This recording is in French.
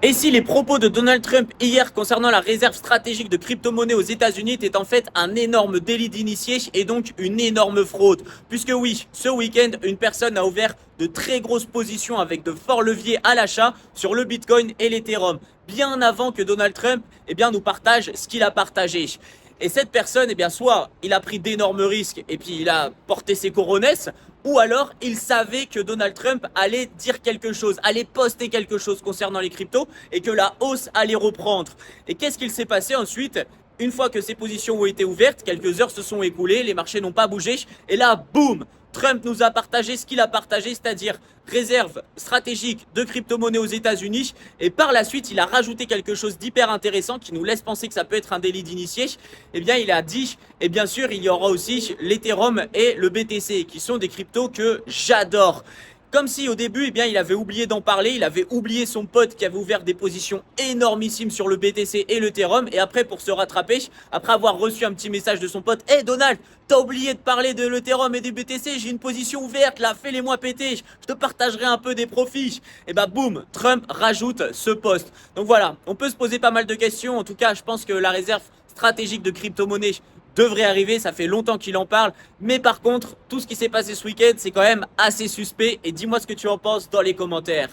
Et si les propos de Donald Trump hier concernant la réserve stratégique de crypto-monnaies aux États-Unis étaient en fait un énorme délit d'initié et donc une énorme fraude? Puisque oui, ce week-end, une personne a ouvert de très grosses positions avec de forts leviers à l'achat sur le Bitcoin et l'Ethereum, bien avant que Donald Trump nous partage ce qu'il a partagé. Et cette personne, soit il a pris d'énormes risques et puis il a porté ses coronesses, ou alors il savait que Donald Trump allait dire quelque chose, allait poster quelque chose concernant les cryptos et que la hausse allait reprendre. Et qu'est-ce qu'il s'est passé ensuite? Une fois que ces positions ont été ouvertes, quelques heures se sont écoulées, les marchés n'ont pas bougé, et là, boum, Trump nous a partagé ce qu'il a partagé, c'est-à-dire réserve stratégique de crypto-monnaies aux États-Unis. Et par la suite, il a rajouté quelque chose d'hyper intéressant qui nous laisse penser que ça peut être un délit d'initié. Eh bien, il a dit, et bien sûr, il y aura aussi l'Ethereum et le BTC, qui sont des cryptos que j'adore. Comme si au début, il avait oublié d'en parler, il avait oublié son pote qui avait ouvert des positions énormissimes sur le BTC et l'Ethereum, et après pour se rattraper, après avoir reçu un petit message de son pote, hey Donald, t'as oublié de parler de l'Ethereum et du BTC, j'ai une position ouverte là, fais-les-moi péter, je te partagerai un peu des profits. Et bah boum, Trump rajoute ce post. Donc voilà, on peut se poser pas mal de questions, en tout cas je pense que la réserve stratégique de crypto-monnaie devrait arriver, ça fait longtemps qu'il en parle, mais par contre, tout ce qui s'est passé ce week-end, c'est quand même assez suspect, et dis-moi ce que tu en penses dans les commentaires.